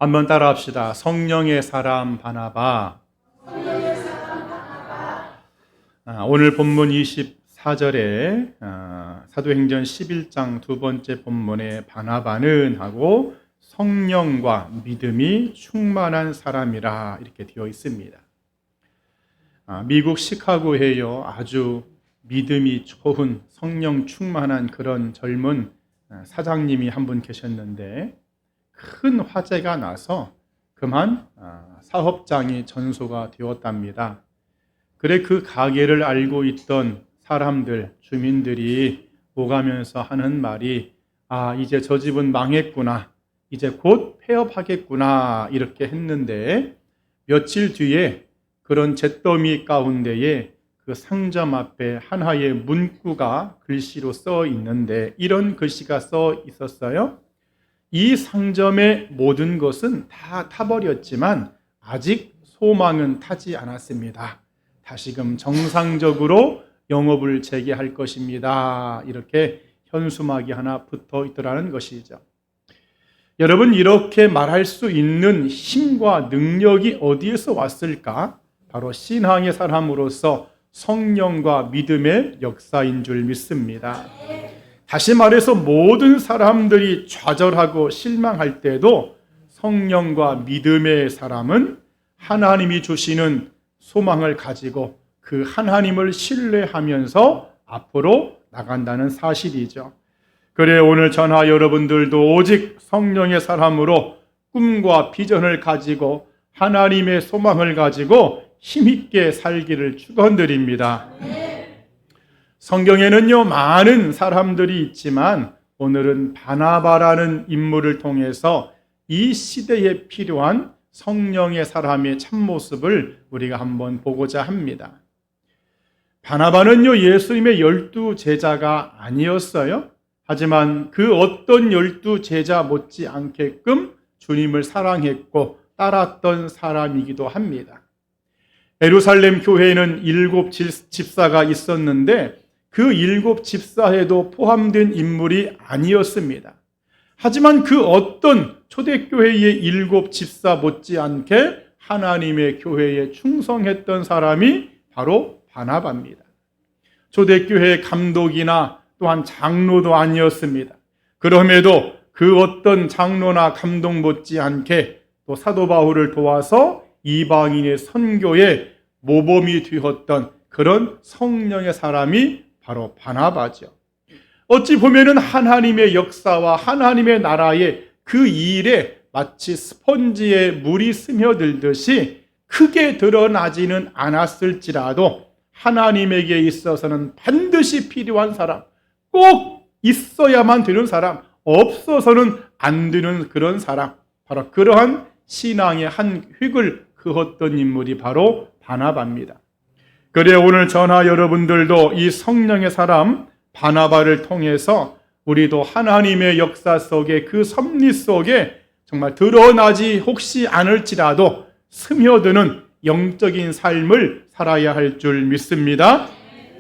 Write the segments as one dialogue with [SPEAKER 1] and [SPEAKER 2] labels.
[SPEAKER 1] 한번 따라합시다. 성령의 사람 바나바. 오늘 본문 24절에 사도행전 11장 두 번째 본문에 바나바는 하고 성령과 믿음이 충만한 사람이라 이렇게 되어 있습니다. 미국 시카고에요, 아주 믿음이 좋은 성령 충만한 그런 젊은 사장님이 한 분 계셨는데 큰 화재가 나서 그만 사업장이 전소가 되었답니다. 그래 그 가게를 알고 있던 사람들, 주민들이 오가면서 하는 말이 이제 저 집은 망했구나, 이제 곧 폐업하겠구나 이렇게 했는데 며칠 뒤에 그런 잿더미 가운데에 그 상점 앞에 하나의 문구가 글씨로 써 있는데 이런 글씨가 써 있었어요. 이 상점의 모든 것은 다 타버렸지만 아직 소망은 타지 않았습니다. 다시금 정상적으로 영업을 재개할 것입니다. 이렇게 현수막이 하나 붙어 있더라는 것이죠. 여러분, 이렇게 말할 수 있는 힘과 능력이 어디에서 왔을까? 바로 신앙의 사람으로서 성령과 믿음의 역사인 줄 믿습니다. 다시 말해서 모든 사람들이 좌절하고 실망할 때도 성령과 믿음의 사람은 하나님이 주시는 소망을 가지고 그 하나님을 신뢰하면서 앞으로 나간다는 사실이죠. 그래 오늘 저나 여러분들도 오직 성령의 사람으로 꿈과 비전을 가지고 하나님의 소망을 가지고 힘있게 살기를 축원드립니다. 성경에는요 많은 사람들이 있지만 오늘은 바나바라는 인물을 통해서 이 시대에 필요한 성령의 사람의 참모습을 우리가 한번 보고자 합니다. 바나바는요 예수님의 12 제자가 아니었어요. 하지만 그 어떤 12 제자 못지않게끔 주님을 사랑했고 따랐던 사람이기도 합니다. 예루살렘 교회에는 7 집사가 있었는데 그 7 집사에도 포함된 인물이 아니었습니다. 하지만 그 어떤 초대교회의 7 집사 못지않게 하나님의 교회에 충성했던 사람이 바로 바나바입니다. 초대교회의 감독이나 또한 장로도 아니었습니다. 그럼에도 그 어떤 장로나 감독 못지않게 또 사도 바울을 도와서 이방인의 선교에 모범이 되었던 그런 성령의 사람이 바로 바나바죠. 어찌 보면은 하나님의 역사와 하나님의 나라의 그 일에 마치 스펀지에 물이 스며들듯이 크게 드러나지는 않았을지라도 하나님에게 있어서는 반드시 필요한 사람, 꼭 있어야만 되는 사람, 없어서는 안 되는 그런 사람, 바로 그러한 신앙의 한 획을 그었던 인물이 바로 바나바입니다. 그래 오늘 저나 여러분들도 이 성령의 사람 바나바를 통해서 우리도 하나님의 역사 속에 그 섭리 속에 정말 드러나지 혹시 않을지라도 스며드는 영적인 삶을 살아야 할 줄 믿습니다.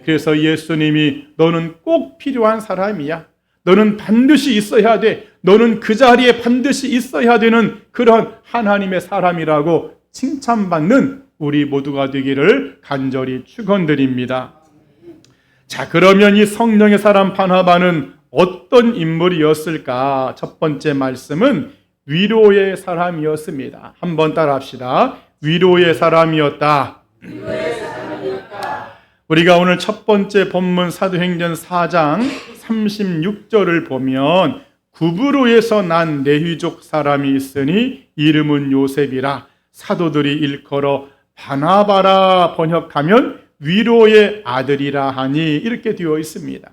[SPEAKER 1] 그래서 예수님이 너는 꼭 필요한 사람이야, 너는 반드시 있어야 돼, 너는 그 자리에 반드시 있어야 되는 그런 하나님의 사람이라고 칭찬받는 우리 모두가 되기를 간절히 축원드립니다. 자, 그러면 이 성령의 사람 바나바는 어떤 인물이었을까? 첫 번째 말씀은 위로의 사람이었습니다. 한번 따라합시다. 위로의 사람이었다. 우리가 오늘 첫 번째 본문 사도행전 4장 36절을 보면 구브로에서 난 레위족 사람이 있으니 이름은 요셉이라 사도들이 일컬어 바나바라 번역하면 위로의 아들이라 하니 이렇게 되어 있습니다.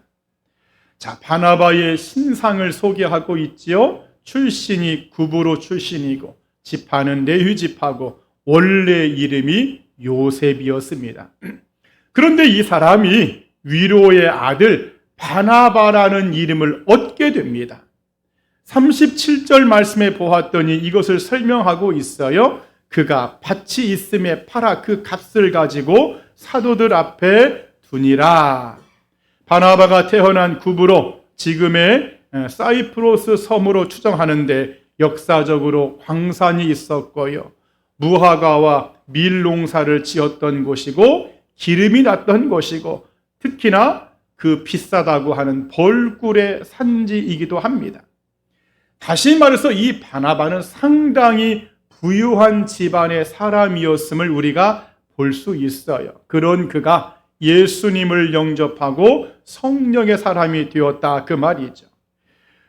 [SPEAKER 1] 자, 바나바의 신상을 소개하고 있지요. 출신이 구브로 출신이고 지파는 레위 지파고 원래 이름이 요셉이었습니다. 그런데 이 사람이 위로의 아들 바나바라는 이름을 얻게 됩니다. 37절 말씀에 보았더니 이것을 설명하고 있어요. 그가 밭이 있음에 팔아 그 값을 가지고 사도들 앞에 두니라. 바나바가 태어난 구브로, 지금의 사이프러스 섬으로 추정하는데 역사적으로 광산이 있었고요. 무화과와 밀농사를 지었던 곳이고 기름이 났던 곳이고 특히나 그 비싸다고 하는 벌꿀의 산지이기도 합니다. 다시 말해서 이 바나바는 상당히 부유한 집안의 사람이었음을 우리가 볼 수 있어요. 그런 그가 예수님을 영접하고 성령의 사람이 되었다 그 말이죠.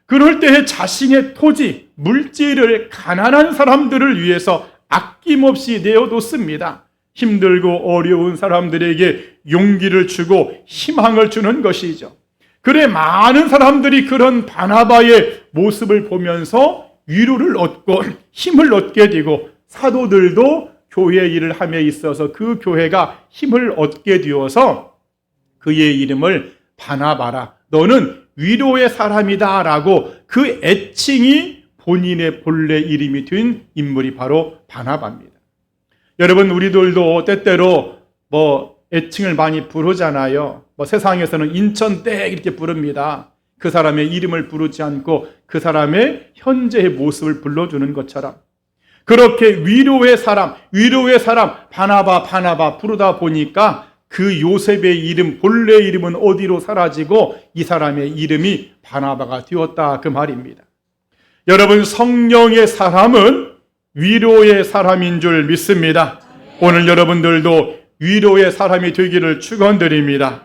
[SPEAKER 1] 그럴 때에 자신의 토지, 물질을 가난한 사람들을 위해서 아낌없이 내어놓습니다. 힘들고 어려운 사람들에게 용기를 주고 희망을 주는 것이죠. 그래 많은 사람들이 그런 바나바의 모습을 보면서 위로를 얻고 힘을 얻게 되고 사도들도 교회 일을 함에 있어서 그 교회가 힘을 얻게 되어서 그의 이름을 바나바라, 너는 위로의 사람이다 라고 그 애칭이 본인의 본래 이름이 된 인물이 바로 바나바입니다. 여러분, 우리들도 때때로 애칭을 많이 부르잖아요. 세상에서는 인천댁 이렇게 부릅니다. 그 사람의 이름을 부르지 않고 그 사람의 현재의 모습을 불러주는 것처럼 그렇게 위로의 사람 바나바 부르다 보니까 그 요셉의 이름, 본래 이름은 어디로 사라지고 이 사람의 이름이 바나바가 되었다 그 말입니다. 여러분, 성령의 사람은 위로의 사람인 줄 믿습니다. 오늘 여러분들도 위로의 사람이 되기를 축원드립니다.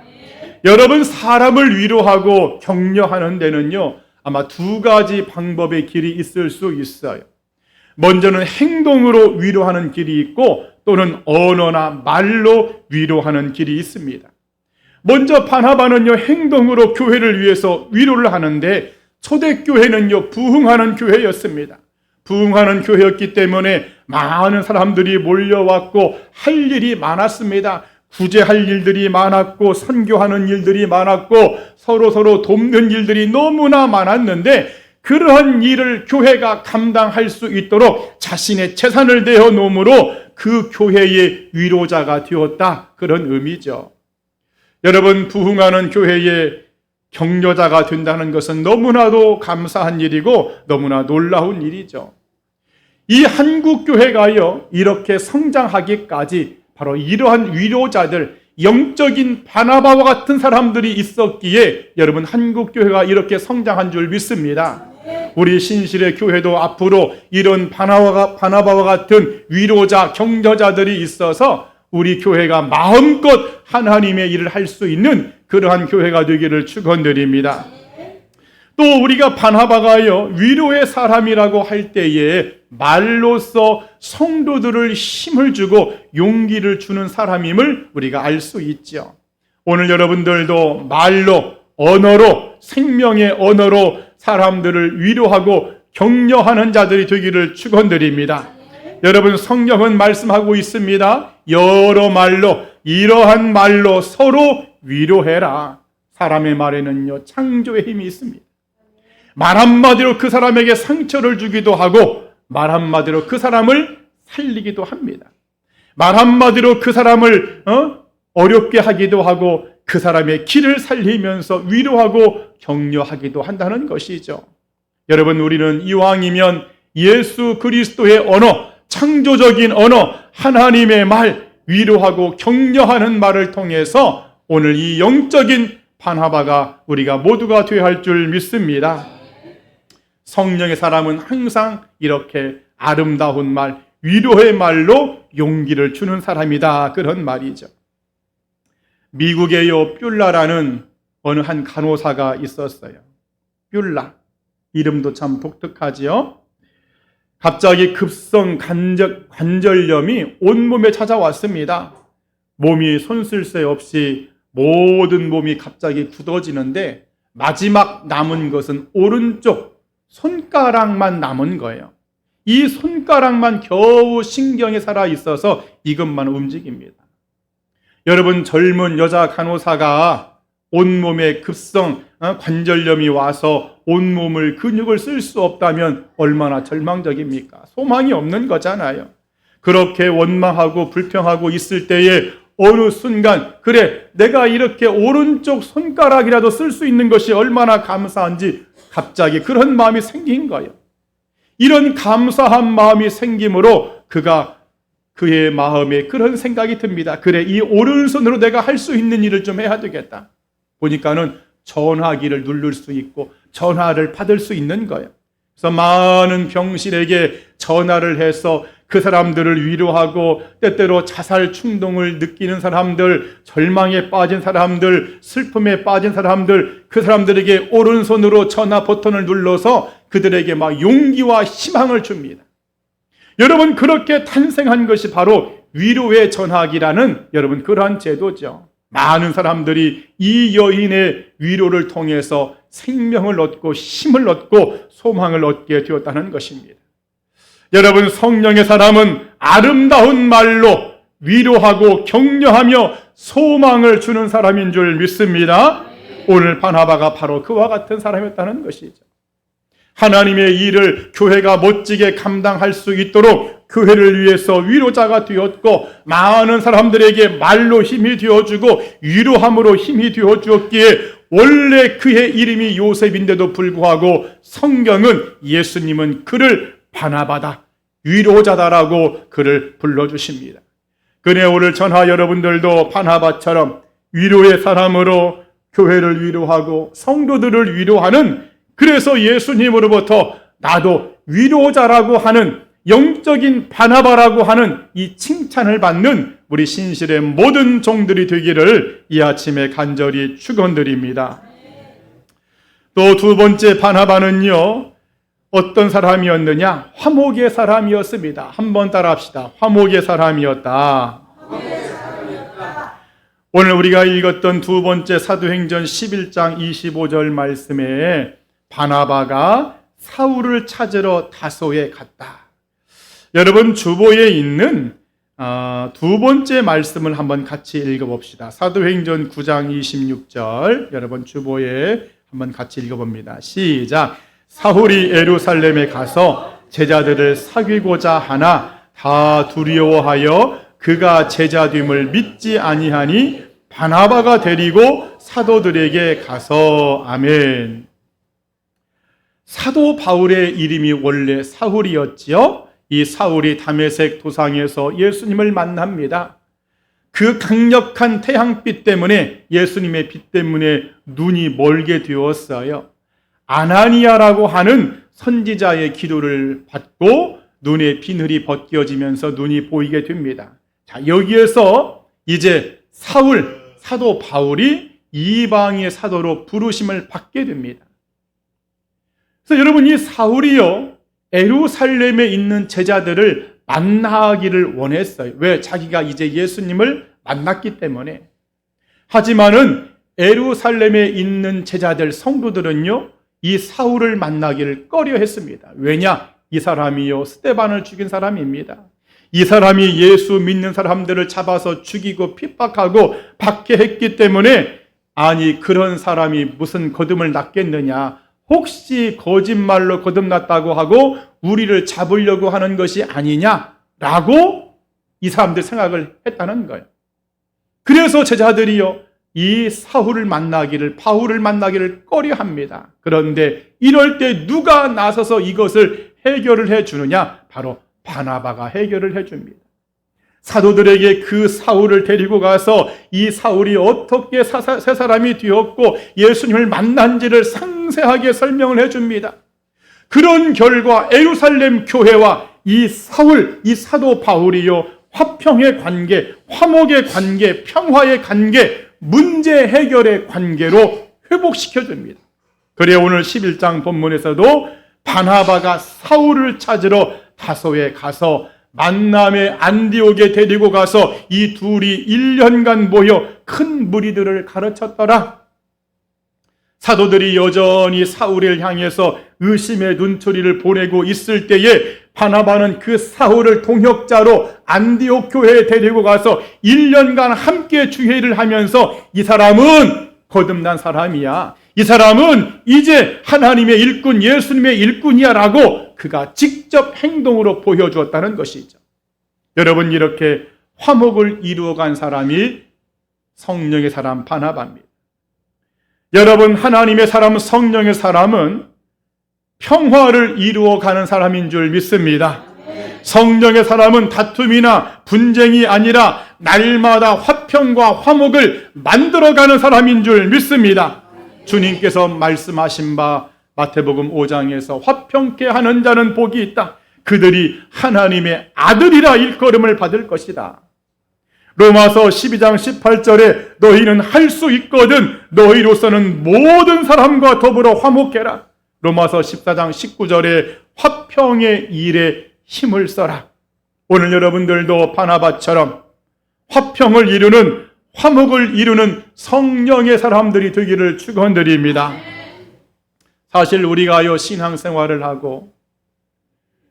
[SPEAKER 1] 여러분, 사람을 위로하고 격려하는 데는요, 아마 두 가지 방법의 길이 있을 수 있어요. 먼저는 행동으로 위로하는 길이 있고 또는 언어나 말로 위로하는 길이 있습니다. 먼저 바나바는요, 행동으로 교회를 위해서 위로를 하는데 초대교회는요, 부흥하는 교회였습니다. 부흥하는 교회였기 때문에 많은 사람들이 몰려왔고 할 일이 많았습니다. 구제할 일들이 많았고 선교하는 일들이 많았고 서로 돕는 일들이 너무나 많았는데 그러한 일을 교회가 감당할 수 있도록 자신의 재산을 내어 놓음으로 그 교회의 위로자가 되었다, 그런 의미죠. 여러분, 부흥하는 교회의 격려자가 된다는 것은 너무나도 감사한 일이고 너무나 놀라운 일이죠. 이 한국교회가요, 이렇게 성장하기까지 바로 이러한 위로자들, 영적인 바나바와 같은 사람들이 있었기에 여러분, 한국교회가 이렇게 성장한 줄 믿습니다. 우리 신실의 교회도 앞으로 이런 바나바와 같은 위로자, 격려자들이 있어서 우리 교회가 마음껏 하나님의 일을 할 수 있는 그러한 교회가 되기를 축원드립니다. 또 우리가 바나바가요, 위로의 사람이라고 할 때에 말로써 성도들을 힘을 주고 용기를 주는 사람임을 우리가 알 수 있죠. 오늘 여러분들도 말로, 언어로, 생명의 언어로 사람들을 위로하고 격려하는 자들이 되기를 축원드립니다. 여러분, 성경은 말씀하고 있습니다. 여러 말로, 이러한 말로 서로 위로해라. 사람의 말에는요, 창조의 힘이 있습니다. 말 한마디로 그 사람에게 상처를 주기도 하고 말 한마디로 그 사람을 살리기도 합니다. 말 한마디로 그 사람을 어렵게 하기도 하고 그 사람의 길을 살리면서 위로하고 격려하기도 한다는 것이죠. 여러분, 우리는 이왕이면 예수 그리스도의 언어, 창조적인 언어, 하나님의 말, 위로하고 격려하는 말을 통해서 오늘 이 영적인 바나바가 우리가 모두가 되어야 할 줄 믿습니다. 성령의 사람은 항상 이렇게 아름다운 말, 위로의 말로 용기를 주는 사람이다, 그런 말이죠. 미국에요, 뷸라라는 어느 한 간호사가 있었어요. 뷸라, 이름도 참 독특하지요. 갑자기 급성 관절염이 온몸에 찾아왔습니다. 몸이 손쓸 새 없이 모든 몸이 갑자기 굳어지는데 마지막 남은 것은 오른쪽 손가락만 남은 거예요. 이 손가락만 겨우 신경이 살아 있어서 이것만 움직입니다. 여러분, 젊은 여자 간호사가 온몸에 급성 관절염이 와서 온몸을 근육을 쓸 수 없다면 얼마나 절망적입니까? 소망이 없는 거잖아요. 그렇게 원망하고 불평하고 있을 때에 어느 순간, 그래, 내가 이렇게 오른쪽 손가락이라도 쓸 수 있는 것이 얼마나 감사한지 갑자기 그런 마음이 생긴 거예요. 이런 감사한 마음이 생김으로 그의 마음에 그런 생각이 듭니다. 그래, 이 오른손으로 내가 할 수 있는 일을 좀 해야 되겠다. 보니까는 전화기를 누를 수 있고 전화를 받을 수 있는 거예요. 그래서 많은 병실에게 전화를 해서 그 사람들을 위로하고, 때때로 자살 충동을 느끼는 사람들, 절망에 빠진 사람들, 슬픔에 빠진 사람들, 그 사람들에게 오른손으로 전화 버튼을 눌러서 그들에게 막 용기와 희망을 줍니다. 여러분, 그렇게 탄생한 것이 바로 위로의 전화기라는 여러분 그러한 제도죠. 많은 사람들이 이 여인의 위로를 통해서 생명을 얻고 힘을 얻고 소망을 얻게 되었다는 것입니다. 여러분, 성령의 사람은 아름다운 말로 위로하고 격려하며 소망을 주는 사람인 줄 믿습니다. 오늘 바나바가 바로 그와 같은 사람이었다는 것이죠. 하나님의 일을 교회가 멋지게 감당할 수 있도록 교회를 위해서 위로자가 되었고, 많은 사람들에게 말로 힘이 되어주고 위로함으로 힘이 되어주었기에 원래 그의 이름이 요셉인데도 불구하고 성경은 예수님은 그를 바나바다, 위로자다라고 그를 불러주십니다. 그래, 오늘 전하 여러분들도 바나바처럼 위로의 사람으로 교회를 위로하고 성도들을 위로하는, 그래서 예수님으로부터 나도 위로자라고 하는, 영적인 바나바라고 하는 이 칭찬을 받는 우리 신실의 모든 종들이 되기를 이 아침에 간절히 축원드립니다. 또 두 번째 바나바는요, 어떤 사람이었느냐? 화목의 사람이었습니다. 한번 따라합시다. 화목의 사람이었다. 오늘 우리가 읽었던 두 번째 사도행전 11장 25절 말씀에 바나바가 사울을 찾으러 다소에 갔다. 여러분, 주보에 있는 두 번째 말씀을 한번 같이 읽어봅시다. 사도행전 9장 26절, 여러분 주보에 한번 같이 읽어봅니다. 시작. 사울이 예루살렘에 가서 제자들을 사귀고자 하나 다 두려워하여 그가 제자됨을 믿지 아니하니 바나바가 데리고 사도들에게 가서. 아멘. 사도 바울의 이름이 원래 사울이었지요. 이 사울이 다메섹 도상에서 예수님을 만납니다. 그 강력한 태양빛 때문에, 예수님의 빛 때문에 눈이 멀게 되었어요. 아나니아라고 하는 선지자의 기도를 받고 눈의 비늘이 벗겨지면서 눈이 보이게 됩니다. 자, 여기에서 이제 사도 바울이 이방의 사도로 부르심을 받게 됩니다. 그래서 여러분, 이 사울이요, 예루살렘에 있는 제자들을 만나기를 원했어요. 왜? 자기가 이제 예수님을 만났기 때문에. 하지만은 예루살렘에 있는 제자들, 성도들은요, 이 사울을 만나기를 꺼려했습니다. 왜냐? 이 사람이요, 스데반을 죽인 사람입니다. 이 사람이 예수 믿는 사람들을 잡아서 죽이고 핍박하고 박해했기 때문에, 아니 그런 사람이 무슨 거듭을 낳겠느냐, 혹시 거짓말로 거듭났다고 하고 우리를 잡으려고 하는 것이 아니냐라고 이 사람들 생각을 했다는 거예요. 그래서 제자들이요, 이 바울을 만나기를 꺼려합니다. 그런데 이럴 때 누가 나서서 이것을 해결을 해주느냐? 바로 바나바가 해결을 해줍니다. 사도들에게 그 사울을 데리고 가서 이 사울이 어떻게 새 사람이 되었고 예수님을 만난지를 상세하게 설명을 해줍니다. 그런 결과 예루살렘 교회와 이 사도 바울이요, 화평의 관계, 화목의 관계, 평화의 관계, 문제 해결의 관계로 회복시켜줍니다. 그래, 오늘 11장 본문에서도 바나바가 사울을 찾으러 다소에 가서 만남의 안디옥에 데리고 가서 이 둘이 1년간 모여 큰 무리들을 가르쳤더라. 사도들이 여전히 사울을 향해서 의심의 눈초리를 보내고 있을 때에 바나바는 그 사울을 동역자로 안디옥 교회에 데리고 가서 1년간 함께 주회를 하면서 이 사람은 거듭난 사람이야, 이 사람은 이제 하나님의 일꾼, 예수님의 일꾼이야 라고 그가 직접 행동으로 보여주었다는 것이죠. 여러분, 이렇게 화목을 이루어간 사람이 성령의 사람 바나바입니다. 여러분, 하나님의 사람, 성령의 사람은 평화를 이루어가는 사람인 줄 믿습니다. 성령의 사람은 다툼이나 분쟁이 아니라 날마다 화평과 화목을 만들어가는 사람인 줄 믿습니다. 주님께서 말씀하신 바 마태복음 5장에서 화평케 하는 자는 복이 있다. 그들이 하나님의 아들이라 일컬음을 받을 것이다. 로마서 12장 18절에 너희는 할 수 있거든 너희로서는 모든 사람과 더불어 화목해라. 로마서 14장 19절에 화평의 일에 힘을 써라. 오늘 여러분들도 바나바처럼 화평을 이루는, 화목을 이루는 성령의 사람들이 되기를 축원드립니다. 사실 우리가요 신앙생활을 하고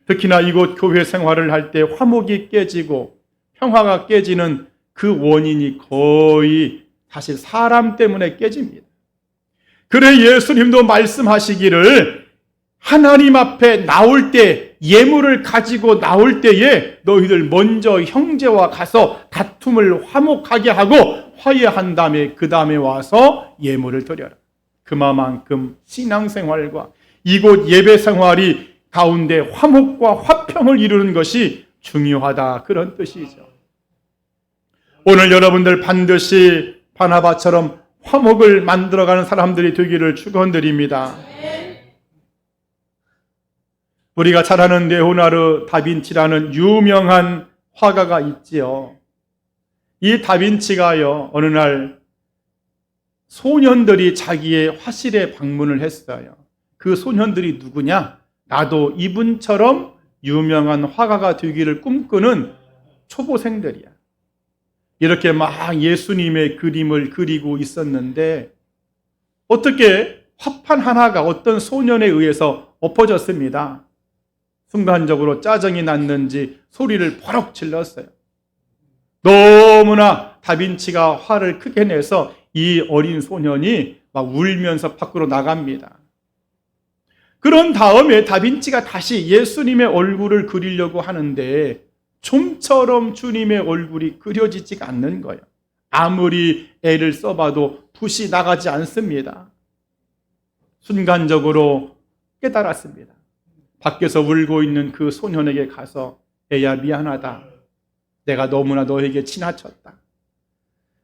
[SPEAKER 1] 특히나 이곳 교회 생활을 할 때 화목이 깨지고 평화가 깨지는 그 원인이 거의 사실 사람 때문에 깨집니다. 그래 예수님도 말씀하시기를 하나님 앞에 나올 때, 예물을 가지고 나올 때에 너희들 먼저 형제와 가서 다툼을 화목하게 하고 화해한 다음에 그 다음에 와서 예물을 드려라. 그만큼 신앙생활과 이곳 예배생활이 가운데 화목과 화평을 이루는 것이 중요하다, 그런 뜻이죠. 오늘 여러분들 반드시 바나바처럼 화목을 만들어가는 사람들이 되기를 축원드립니다. 우리가 잘 아는 레오나르 다빈치라는 유명한 화가가 있지요. 이 다빈치가요 어느 날 소년들이 자기의 화실에 방문을 했어요. 그 소년들이 누구냐? 나도 이분처럼 유명한 화가가 되기를 꿈꾸는 초보생들이야. 이렇게 막 예수님의 그림을 그리고 있었는데 어떻게 화판 하나가 어떤 소년에 의해서 엎어졌습니다. 순간적으로 짜증이 났는지 소리를 버럭 질렀어요. 너무나 다빈치가 화를 크게 내서 이 어린 소년이 막 울면서 밖으로 나갑니다. 그런 다음에 다빈치가 다시 예수님의 얼굴을 그리려고 하는데 좀처럼 주님의 얼굴이 그려지지가 않는 거예요. 아무리 애를 써봐도 붓이 나가지 않습니다. 순간적으로 깨달았습니다. 밖에서 울고 있는 그 소년에게 가서 애야 미안하다. 내가 너무나 너에게 지나쳤다.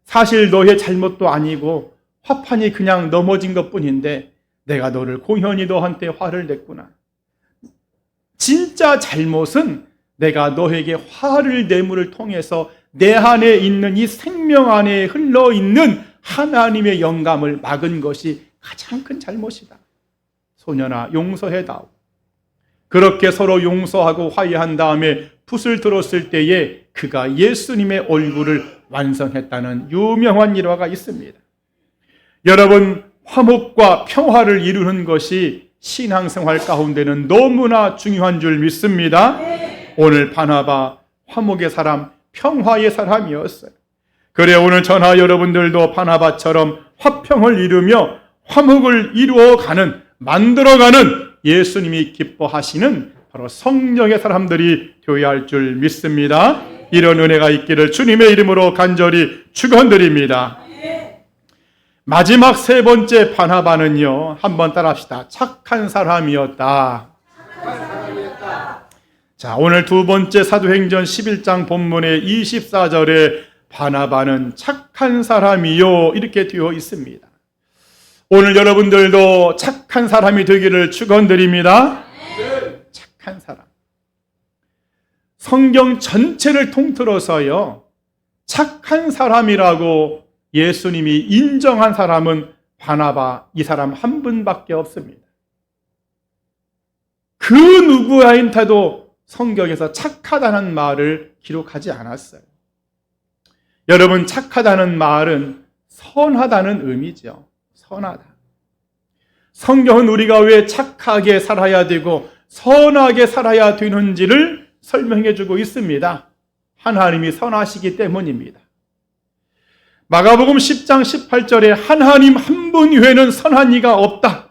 [SPEAKER 1] 사실 너의 잘못도 아니고 화판이 그냥 넘어진 것뿐인데 내가 너를 공연히 너한테 화를 냈구나. 진짜 잘못은 내가 너에게 화를 내물을 통해서 내 안에 있는 이 생명 안에 흘러있는 하나님의 영감을 막은 것이 가장 큰 잘못이다. 소년아 용서해다오. 그렇게 서로 용서하고 화해한 다음에 붓을 들었을 때에 그가 예수님의 얼굴을 완성했다는 유명한 일화가 있습니다. 여러분, 화목과 평화를 이루는 것이 신앙생활 가운데는 너무나 중요한 줄 믿습니다. 오늘 바나바 화목의 사람, 평화의 사람이었어요. 그래 오늘 저나 여러분들도 바나바처럼 화평을 이루며 화목을 이루어가는, 만들어가는 예수님이 기뻐하시는 바로 성령의 사람들이 되어야 할 줄 믿습니다. 이런 은혜가 있기를 주님의 이름으로 간절히 축원드립니다. 마지막 세 번째 바나바는요, 한번 따라합시다. 착한 사람이었다. 자, 오늘 두 번째 사도행전 11장 본문의 24절에 바나바는 착한 사람이요 이렇게 되어 있습니다. 오늘 여러분들도 착한 사람이 되기를 축원드립니다. 착한 사람. 성경 전체를 통틀어서요, 착한 사람이라고 예수님이 인정한 사람은 바나바, 이 사람 한 분밖에 없습니다. 그 누구한테도 성경에서 착하다는 말을 기록하지 않았어요. 여러분, 착하다는 말은 선하다는 의미죠. 선하다. 성경은 우리가 왜 착하게 살아야 되고 선하게 살아야 되는지를 설명해 주고 있습니다. 하나님이 선하시기 때문입니다. 마가복음 10장 18절에 하나님 한 분 외에는 선한 이가 없다.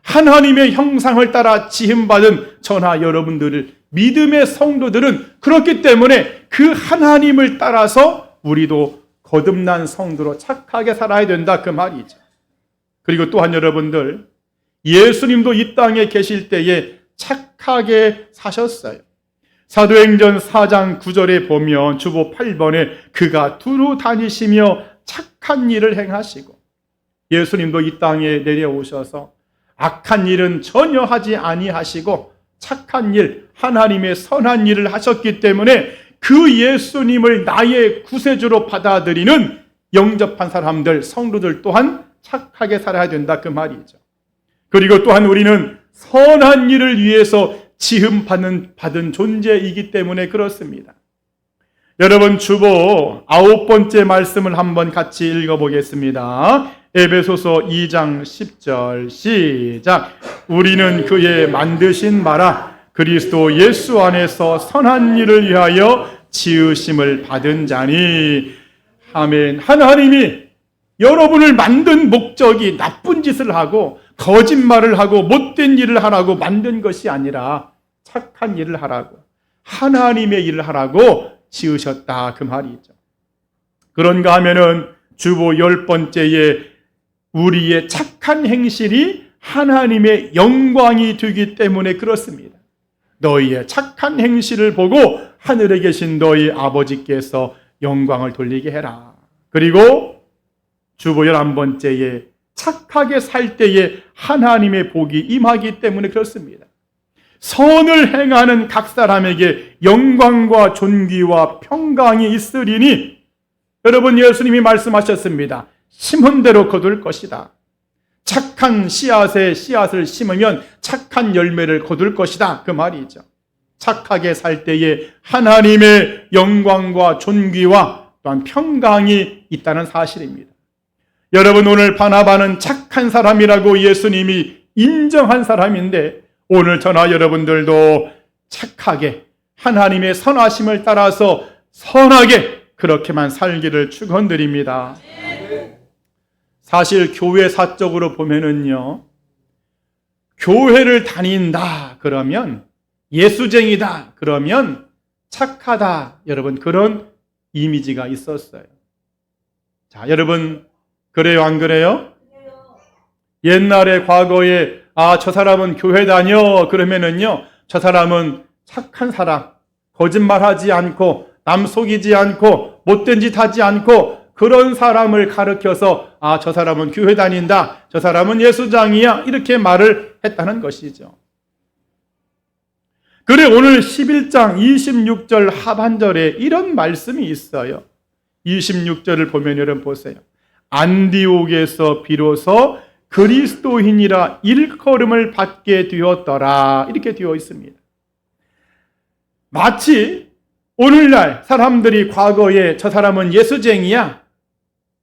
[SPEAKER 1] 하나님의 형상을 따라 지음받은 저나 여러분들을, 믿음의 성도들은 그렇기 때문에 그 하나님을 따라서 우리도 거듭난 성도로 착하게 살아야 된다, 그 말이죠. 그리고 또한 여러분들, 예수님도 이 땅에 계실 때에 착하게 사셨어요. 사도행전 4장 9절에 보면 주보 8번에 그가 두루 다니시며 착한 일을 행하시고, 예수님도 이 땅에 내려오셔서 악한 일은 전혀 하지 아니하시고 착한 일, 하나님의 선한 일을 하셨기 때문에 그 예수님을 나의 구세주로 받아들이는 영접한 사람들, 성도들 또한 착하게 살아야 된다, 그 말이죠. 그리고 또한 우리는 선한 일을 위해서 지음받은 존재이기 때문에 그렇습니다. 여러분, 주보 9번째 말씀을 한번 같이 읽어보겠습니다. 에베소서 2장 10절 시작. 우리는 그의 만드신 바라 그리스도 예수 안에서 선한 일을 위하여 지으심을 받은 자니. 아멘. 하나님이 여러분을 만든 목적이 나쁜 짓을 하고 거짓말을 하고 못된 일을 하라고 만든 것이 아니라 착한 일을 하라고, 하나님의 일을 하라고 지으셨다, 그 말이죠. 그런가 하면은 주보 10번째에 우리의 착한 행실이 하나님의 영광이 되기 때문에 그렇습니다. 너희의 착한 행실을 보고 하늘에 계신 너희 아버지께서 영광을 돌리게 해라. 그리고 주보 11번째에 착하게 살 때에 하나님의 복이 임하기 때문에 그렇습니다. 선을 행하는 각 사람에게 영광과 존귀와 평강이 있으리니, 여러분, 예수님이 말씀하셨습니다. 심은 대로 거둘 것이다. 착한 씨앗에 씨앗을 심으면 착한 열매를 거둘 것이다, 그 말이죠. 착하게 살 때에 하나님의 영광과 존귀와 또한 평강이 있다는 사실입니다. 여러분, 오늘 바나바는 착한 사람이라고 예수님이 인정한 사람인데, 오늘 저나 여러분들도 착하게 하나님의 선하심을 따라서 선하게 그렇게만 살기를 축원드립니다. 사실 교회 사적으로 보면은요, 교회를 다닌다 그러면, 예수쟁이다 그러면 착하다, 여러분, 그런 이미지가 있었어요. 자, 여러분, 그래요, 안 그래요? 옛날에 과거에 저 사람은 교회 다녀 그러면은요, 저 사람은 착한 사람, 거짓말하지 않고 남 속이지 않고 못된 짓 하지 않고 그런 사람을 가르쳐서 저 사람은 교회 다닌다, 저 사람은 예수장이야, 이렇게 말을 했다는 것이죠. 그래, 오늘 11장 26절 하반절에 이런 말씀이 있어요. 26절을 보면 여러분 보세요. 안디옥에서 비로소 그리스도인이라 일컬음을 받게 되었더라, 이렇게 되어 있습니다. 마치 오늘날 사람들이 과거에 저 사람은 예수쟁이야,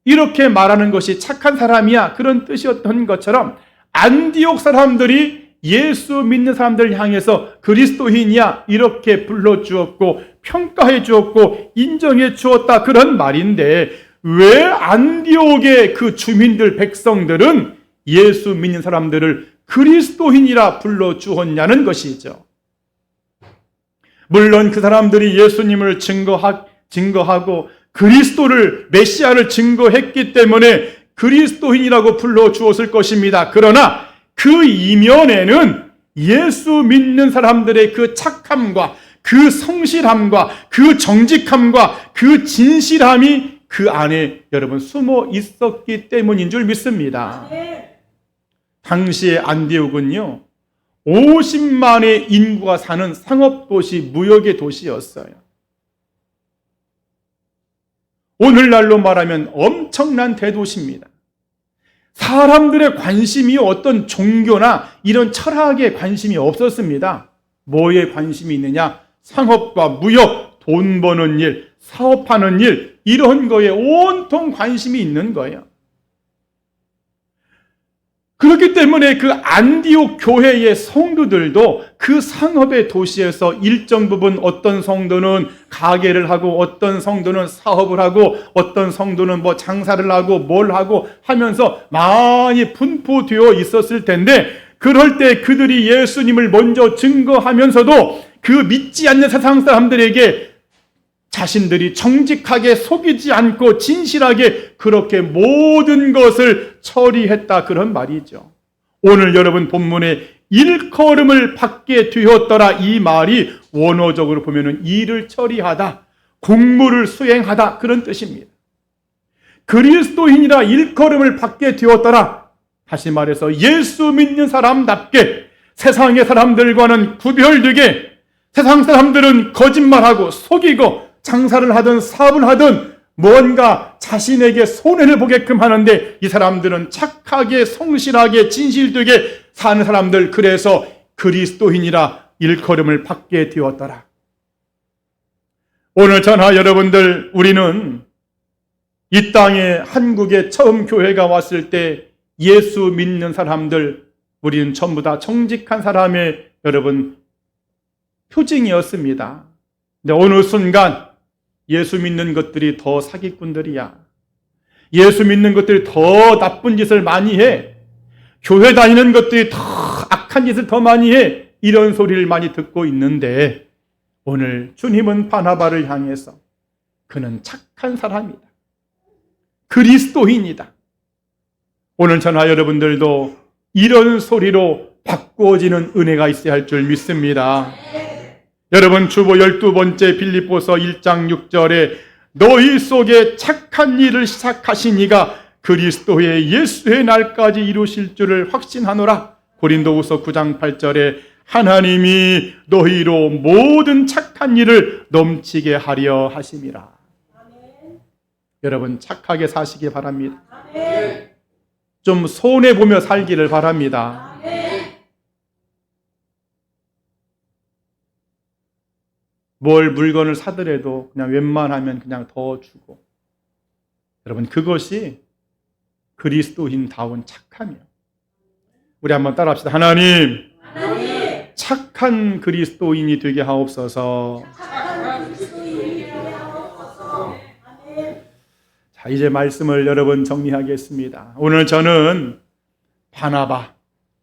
[SPEAKER 1] 이렇게 말하는 것이 착한 사람이야, 그런 뜻이었던 것처럼 안디옥 사람들이 예수 믿는 사람들을 향해서 그리스도인이야 이렇게 불러주었고 평가해 주었고 인정해 주었다, 그런 말인데, 왜 안디옥의 그 주민들, 백성들은 예수 믿는 사람들을 그리스도인이라 불러주었냐는 것이죠. 물론 그 사람들이 예수님을 증거하고 그리스도를, 메시아를 증거했기 때문에 그리스도인이라고 불러주었을 것입니다. 그러나 그 이면에는 예수 믿는 사람들의 그 착함과 그 성실함과 그 정직함과 그 진실함이 그 안에 여러분 숨어 있었기 때문인 줄 믿습니다. 당시의 안디옥은요, 50만의 인구가 사는 상업도시, 무역의 도시였어요. 오늘날로 말하면 엄청난 대도시입니다. 사람들의 관심이 어떤 종교나 이런 철학에 관심이 없었습니다. 뭐에 관심이 있느냐? 상업과 무역, 돈 버는 일, 사업하는 일, 이런 거에 온통 관심이 있는 거예요. 그렇기 때문에 그 안디옥 교회의 성도들도 그 상업의 도시에서 일정 부분, 어떤 성도는 가게를 하고 어떤 성도는 사업을 하고 어떤 성도는 뭐 장사를 하고 뭘 하고 하면서 많이 분포되어 있었을 텐데, 그럴 때 그들이 예수님을 먼저 증거하면서도 그 믿지 않는 세상 사람들에게 자신들이 정직하게 속이지 않고 진실하게 그렇게 모든 것을 처리했다, 그런 말이죠. 오늘 여러분 본문에 일컬음을 받게 되었더라, 이 말이 원어적으로 보면은 일을 처리하다, 공무를 수행하다, 그런 뜻입니다. 그리스도인이라 일컬음을 받게 되었더라, 다시 말해서 예수 믿는 사람답게 세상의 사람들과는 구별되게, 세상 사람들은 거짓말하고 속이고 장사를 하든 사업을 하든 뭔가 자신에게 손해를 보게끔 하는데, 이 사람들은 착하게 성실하게 진실되게 사는 사람들, 그래서 그리스도인이라 일컬음을 받게 되었더라. 오늘 저나 여러분들, 우리는 이 땅에 한국에 처음 교회가 왔을 때 예수 믿는 사람들, 우리는 전부 다 정직한 사람의 여러분 표징이었습니다. 근데 어느 순간 예수 믿는 것들이 더 사기꾼들이야, 예수 믿는 것들이 더 나쁜 짓을 많이 해, 교회 다니는 것들이 더 악한 짓을 더 많이 해, 이런 소리를 많이 듣고 있는데, 오늘 주님은 바나바를 향해서 그는 착한 사람이다, 그리스도인이다. 오늘 저나 여러분들도 이런 소리로 바꾸어지는 은혜가 있어야 할 줄 믿습니다. 여러분, 주보 12번째 빌립보서 1장 6절에 너희 속에 착한 일을 시작하신 이가 그리스도의 예수의 날까지 이루실 줄을 확신하노라. 고린도후서 9장 8절에 하나님이 너희로 모든 착한 일을 넘치게 하려 하심이라. 아멘. 여러분, 착하게 사시기 바랍니다. 아멘. 좀 손해보며 살기를 바랍니다. 아멘. 뭘 물건을 사더라도 그냥 웬만하면 그냥 더 주고, 여러분, 그것이 그리스도인다운 착함이에요. 우리 한번 따라합시다. 하나님, 착한 그리스도인이 되게 하옵소서. 자, 이제 말씀을 여러분 정리하겠습니다. 오늘 저는 바나바,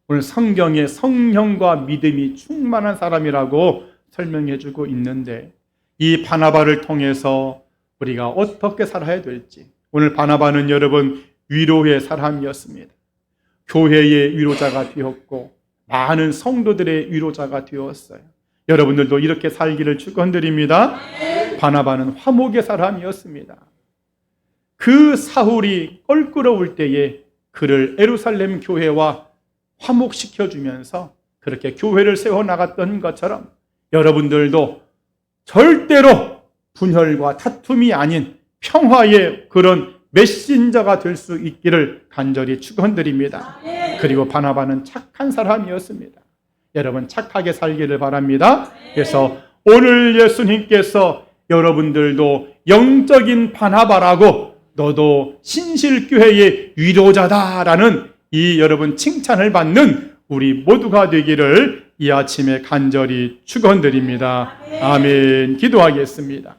[SPEAKER 1] 오늘 성경에 성령과 믿음이 충만한 사람이라고 설명해주고 있는데, 이 바나바를 통해서 우리가 어떻게 살아야 될지, 오늘 바나바는 여러분 위로의 사람이었습니다. 교회의 위로자가 되었고 많은 성도들의 위로자가 되었어요. 여러분들도 이렇게 살기를 축원드립니다. 바나바는 화목의 사람이었습니다. 그 사울이 껄끄러울 때에 그를 예루살렘 교회와 화목시켜주면서 그렇게 교회를 세워나갔던 것처럼, 여러분들도 절대로 분열과 다툼이 아닌 평화의 그런 메신저가 될 수 있기를 간절히 축원드립니다. 그리고 바나바는 착한 사람이었습니다. 여러분, 착하게 살기를 바랍니다. 그래서 오늘 예수님께서 여러분들도 영적인 바나바라고, 너도 신실교회의 위로자다라는 이 여러분 칭찬을 받는 우리 모두가 되기를 이 아침에 간절히 축원드립니다. 아멘. 기도하겠습니다.